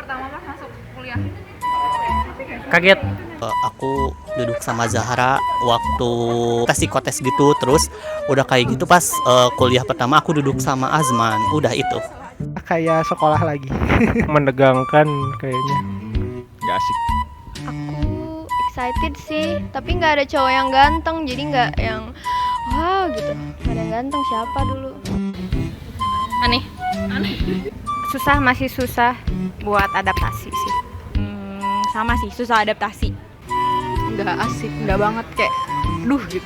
pertama pas masuk kuliah? Kaget. Aku duduk sama Zahra waktu tes psikotes gitu, terus udah kayak gitu pas kuliah pertama aku duduk sama Azman, udah itu. Kayak sekolah lagi. Menegangkan kayaknya. Gak asik. Aku excited sih, tapi nggak ada cowok yang ganteng, jadi nggak yang wah gitu. Nggak ada yang ganteng, siapa dulu? Aneh. Masih susah buat adaptasi sih. Sama sih, susah adaptasi. Nggak asik, nggak banget kayak duh gitu.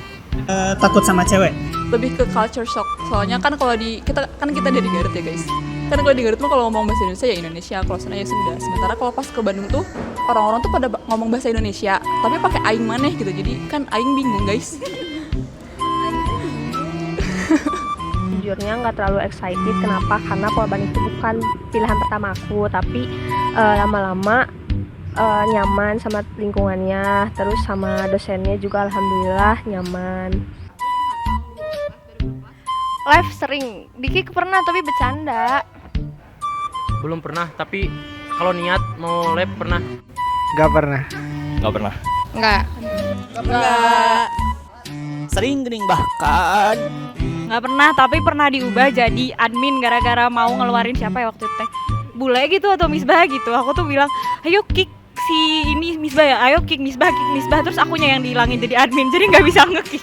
Takut sama cewek. Lebih ke culture shock. Soalnya kan kalau kita dari Garut ya guys. Kan kalau di Garut mah kalau ngomong bahasa Indonesia ya Indonesia, kalau sana ya Sunda. Sementara kalau pas ke Bandung tuh orang-orang tuh pada ngomong bahasa Indonesia, tapi pakai aing maneh gitu. Jadi kan aing bingung guys. Jujurnya nggak terlalu excited. Kenapa? Karena Polban itu bukan pilihan pertama aku, tapi lama-lama nyaman sama lingkungannya, terus sama dosennya juga alhamdulillah nyaman. Live sering, Diki pernah tapi bercanda. Belum pernah, tapi kalau niat mau lab pernah. Gak pernah. Gak pernah. Nggak. Sering gening bahkan. Nggak pernah, tapi pernah diubah jadi admin gara-gara mau ngeluarin siapa ya waktu itu teh, Bule gitu atau Misbah gitu. Aku tuh bilang, ayo kick si ini Misbah ya, ayo kick Misbah. Terus akunya yang dihilangin jadi admin, jadi nggak bisa nge-kick.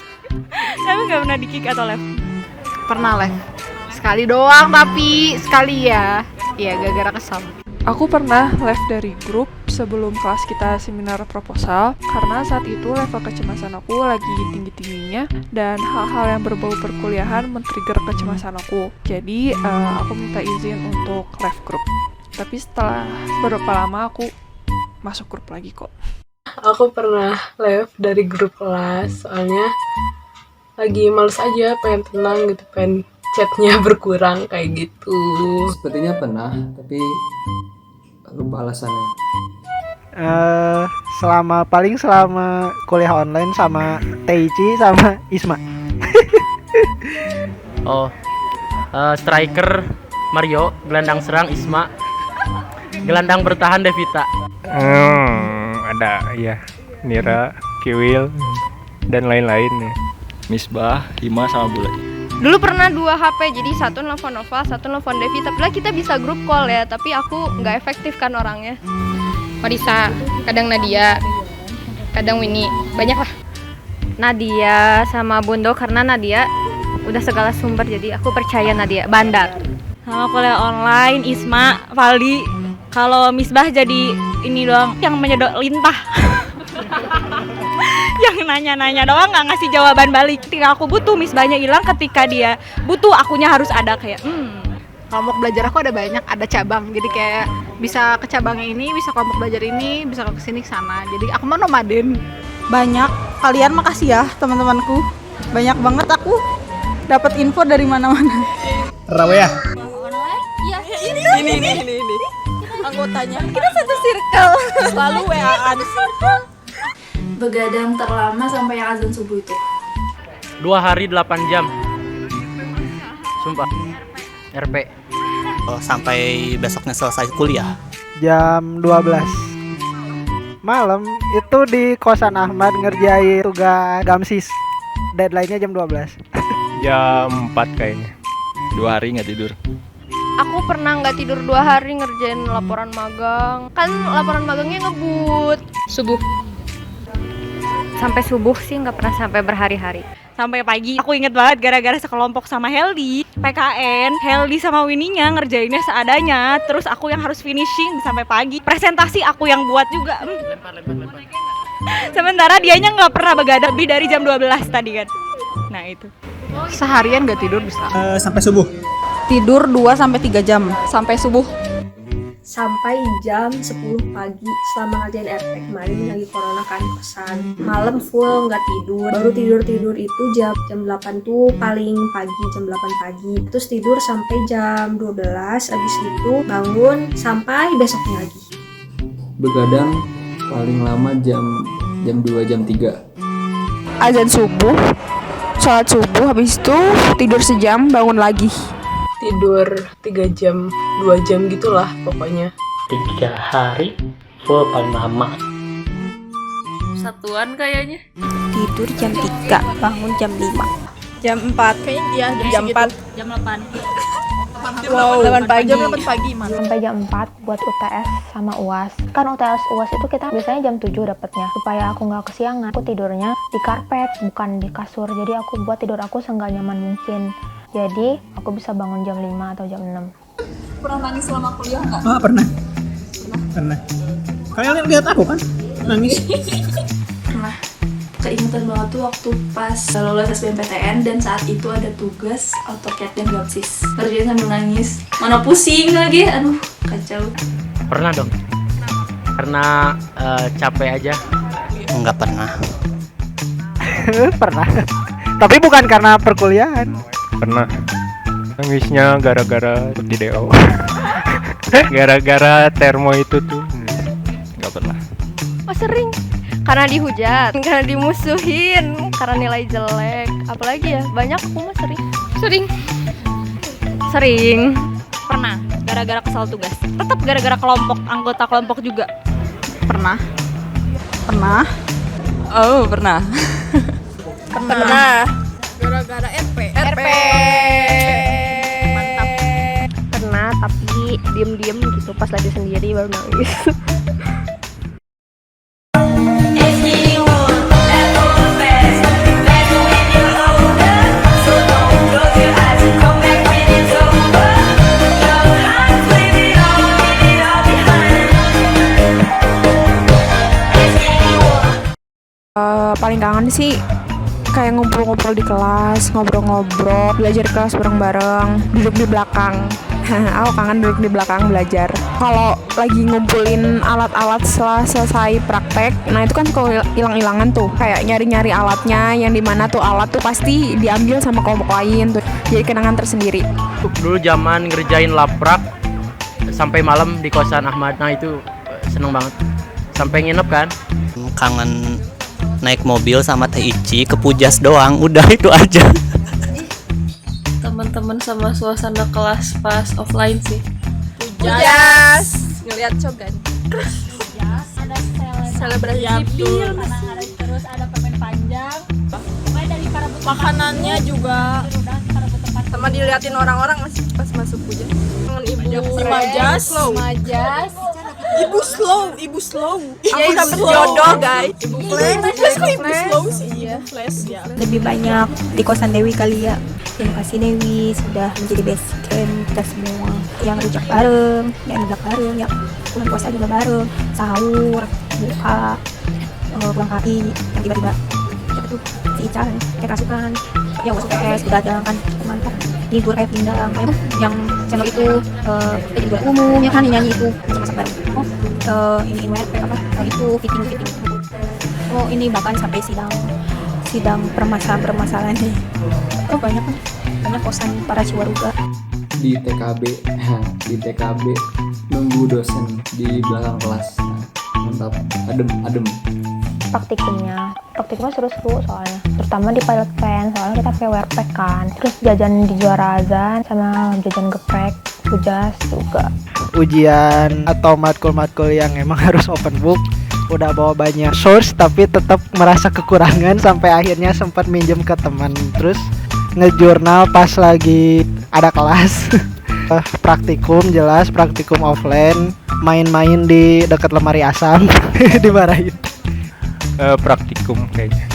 Tapi nggak pernah di-kick atau left. Pernah live. Sekali doang tapi sekali ya. Iya, gara-gara kesal. Aku pernah live dari grup sebelum kelas kita seminar proposal, karena saat itu level kecemasan aku lagi tinggi-tingginya dan hal-hal yang berbau perkuliahan men-trigger kecemasan aku. Jadi aku minta izin untuk live grup. Tapi setelah beberapa lama aku masuk grup lagi kok. Aku pernah live dari grup kelas, soalnya lagi males aja, pengen tenang gitu, pengen chatnya berkurang kayak gitu. Sepertinya pernah, tapi lupa alasannya. Selama kuliah online sama Teichi sama Isma. Striker Mario, gelandang serang Isma, gelandang bertahan Devita. Ada ya Nira, Kiwil dan lain-lain ya. Misbah, Hima sama Bule. Dulu pernah 2 HP, jadi satu nelfon Nova, satu nelfon Devi. Tapi lah kita bisa grup call ya, tapi aku nggak efektif kan orangnya. Marisa, kadang Nadia, kadang Winnie, banyak lah. Nadia sama Bundo, karena Nadia udah segala sumber, jadi aku percaya Nadia. Bandar. Sama kuliah online, Isma, Valdi. Kalau Misbah jadi ini doang, yang menyedot lintah. Yang nanya-nanya doang, nggak ngasih jawaban balik. Ketika aku butuh, Misbahnya hilang. Ketika dia butuh, akunya harus ada kayak Kelompok belajar aku ada banyak, ada cabang. Jadi kayak bisa ke cabang ini, bisa kelompok belajar ini, bisa ke sini ke sana. Jadi aku mah nomaden. Banyak. Kalian makasih ya teman-temanku. Banyak banget aku dapat info dari mana-mana. Rawe ya? Iya, Ini. Anggotanya. Kita satu circle. Selalu WA-an. Begadang terlama sampai yang azan subuh itu 2 hari 8 jam. Sumpah. RP. Sampai besoknya selesai kuliah. Jam 12 malam itu di kosan Ahmad ngerjain tugas Gamsis. Deadline-nya jam 12. Jam 4 kayaknya. 2 hari gak tidur. aku pernah nggak tidur 2 hari ngerjain laporan magang. Kan laporan magangnya ngebut. Subuh. Sampai subuh sih, nggak pernah sampai berhari-hari. Sampai pagi, aku inget banget gara-gara sekelompok sama Heldi PKN, Heldi sama Winnie-nya ngerjainnya seadanya. Terus aku yang harus finishing sampai pagi. Presentasi aku yang buat juga. Lempar. Sementara dianya nggak pernah begadang lebih dari jam 12 tadi kan. Nah itu. Seharian nggak tidur bisa. Sampai subuh. Tidur 2-3 jam sampai subuh. Sampai jam 10 pagi selama ngerjain RP kemarin lagi corona kan kosan. Malam full nggak tidur. Baru tidur itu jam 8 tuh paling pagi, jam 8 pagi. Terus tidur sampai jam 12, abis itu bangun sampai besoknya lagi. Begadang paling lama jam 2, jam 3. Azan subuh, sholat subuh, habis itu tidur sejam, bangun lagi. Tidur 3 jam, 2 jam gitulah pokoknya. 3 hari full paling lama. Satuan kayaknya. Tidur jam 3, bangun jam 5. Jam 4 kayaknya ya, jam 4. Jam 8. Wow, 8 pagi. Jam 8 pagi, sampai jam 4 buat UTS sama UAS. Kan UTS UAS itu kita biasanya jam 7 dapatnya. Supaya aku nggak kesiangan, aku tidurnya di karpet, bukan di kasur. Jadi aku buat tidur aku seenggak nyaman mungkin. Jadi aku bisa bangun jam 5 atau jam 6. Pernah nangis selama kuliah nggak? Oh, pernah. Kalian lihat aku kan? Nangis. Pernah. Keingetan banget tuh waktu pas lolos SBMPTN dan saat itu ada tugas AutoCAD dan GAPSIS. Ngerjain sambil nangis. Mana pusing lagi, aduh kacau. Pernah dong. Karena capek aja. Enggak pernah. Pernah. Tapi bukan karena perkuliahan. Pernah. Nangisnya gara-gara di DO. Gara-gara termo itu tuh. Nggak pernah. Oh sering. Karena dihujat, karena dimusuhin, karena nilai jelek. Apalagi ya, banyak aku mah sering. Pernah. Gara-gara kesal tugas. Tetap gara-gara kelompok, anggota kelompok juga. Pernah. Oh, pernah. Gara-gara RP. Mantap. Pernah, tapi diem-diem gitu pas lagi sendiri baru nangis. Paling kangen sih kayak ngumpul-ngumpul di kelas, ngobrol-ngobrol, belajar di kelas bareng-bareng, duduk di belakang. Aku kangen duduk di belakang belajar. Kalau lagi ngumpulin alat-alat setelah selesai praktek, nah itu kan kalau hilang-hilangan tuh, kayak nyari-nyari alatnya, yang dimana tuh alat tuh pasti diambil sama kelompok lain tuh. Jadi kenangan tersendiri. Dulu zaman ngerjain laprak sampai malam di kosan Ahmad, nah itu seneng banget. Sampai nginep kan. Kangen naik mobil sama Teh Ici ke Pujas doang, udah itu aja. Teman-teman sama suasana kelas pas offline sih. Pujas. Ngelihat cogan. Ada Selebrasi sipil, terus ada permen panjang. Pokoknya dari para makanannya juga. Sama diliatin orang-orang masih pas masuk Pujas. Kangen ibu. Majas. Ibu slow. Aku dapet jodoh, guys. Ibu slow sih. Iya, flash ya. Lebih banyak di kosan Dewi kali ya. Terima kasih Dewi sudah menjadi best friend kita semua. Yang rujak bareng, yang rujak bareng, yang bulan puasa juga bareng, sahur, buka, pulang hari, yang tiba-tiba siapa tuh si Ica kayak kasukan, yang masuk PS begadang kan mantap, tidur kayak pindang, kayak yang channel itu juga umum, yang kan nyanyi itu masak bareng. Ini WP apa? Itu fitting. Oh ini bahkan sampai sidang permasalahan nih. Oh banyak kosan para Ciwaruga. Di TKB nunggu dosen di belakang kelas. Mantap, adem. Praktikumnya seru-seru soalnya, terutama di pilot plan soalnya kita pakai wearpack kan, terus jajan di Juara Azan sama jajan geprek, Pujas juga. Ujian atau matkul-matkul yang emang harus open book, udah bawa banyak source tapi tetap merasa kekurangan sampai akhirnya sempat minjem ke teman, terus ngejurnal pas lagi ada kelas. Praktikum jelas, praktikum offline, main-main di dekat lemari asam. Dimarahin. Praktikum kayaknya.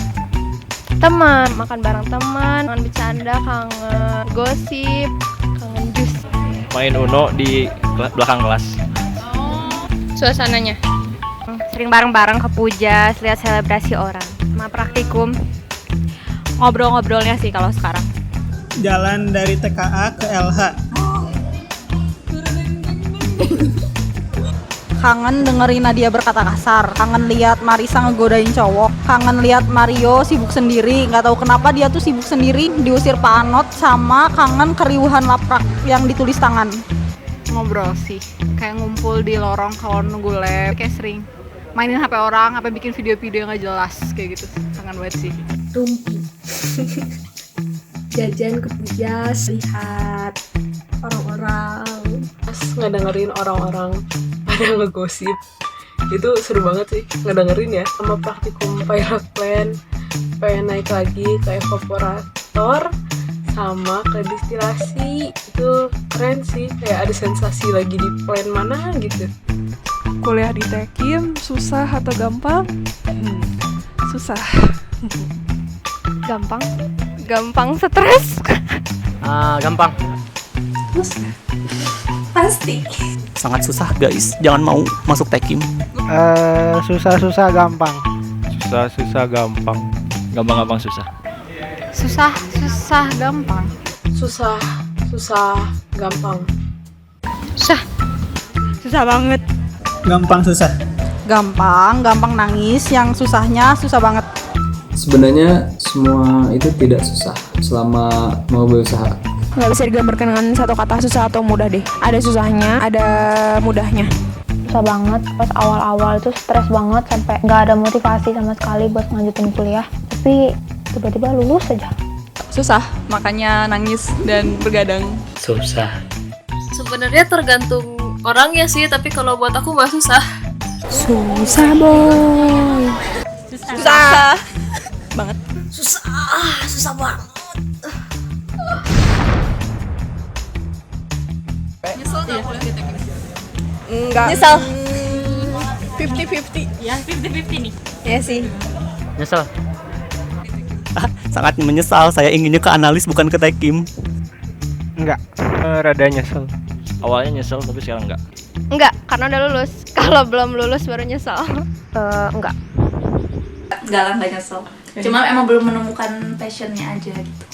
Teman, makan bareng teman, kangen bercanda, kangen gosip, kangen jus. Main Uno di belakang kelas. Suasananya sering bareng-bareng ke Pujas, lihat selebrasi orang. Sama praktikum, Ngobrol-ngobrolnya sih kalau sekarang. Jalan dari TKA ke LH. Kangen dengerin Nadia berkata kasar, kangen lihat Marisa ngegodain cowok, kangen lihat Mario sibuk sendiri, nggak tahu kenapa dia tuh sibuk sendiri diusir Pak Anot, sama kangen keriuhan laprak yang ditulis tangan. Ngobrol sih, kayak ngumpul di lorong kalau nunggu lab, kayak sering mainin HP orang, apa bikin video-video nggak jelas kayak gitu. Kangen banget sih. Rumpi. Jajan ke Pujas, lihat orang-orang, Pas ngedengerin orang-orang pada ngegosip. Itu seru banget sih ngedengerin ya. Sama praktikum pilot plan, pengen naik lagi ke evaporator sama ke distilasi. Itu keren sih, kayak ada sensasi lagi di plan mana gitu. Kuliah di Tekim susah atau gampang? Susah. Gampang. Gampang stres. Gampang. Pasti. Sangat susah guys, jangan mau masuk Tekim. Susah-susah gampang. Susah gampang. Gampang susah. Susah gampang. Susah gampang. Susah banget. Gampang susah. Gampang nangis, yang susahnya susah banget. Sebenarnya semua itu tidak susah selama mau berusaha. Nggak bisa digambarkan dengan satu kata susah atau mudah deh. Ada susahnya, ada mudahnya. Susah banget, pas awal-awal itu stres banget sampai nggak ada motivasi sama sekali buat lanjutin kuliah. Tapi tiba-tiba lulus aja. Susah, makanya nangis dan bergadang. Susah. Sebenarnya tergantung orangnya sih, tapi kalau buat aku mah susah. Susah boy. Susah banget. Susah banget. Enggak. Nyesel. 50-50. Ya, 50-50 nih. Ya sih. Nyesel. Sangat menyesal, saya inginnya ke analis bukan ke Tekim. Enggak. Rada nyesel. Awalnya nyesel tapi sekarang enggak. Enggak, karena udah lulus. Kalau belum lulus baru nyesel. Enggak. Enggak lah, enggak nyesel. Cuma emang belum menemukan passionnya aja gitu.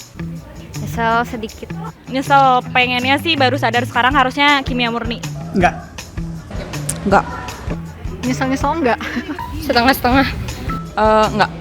Nyesel sedikit. Nyesel pengennya sih baru sadar sekarang harusnya kimia murni. Enggak. Enggak. Nyesel enggak? Setengah-setengah. Enggak.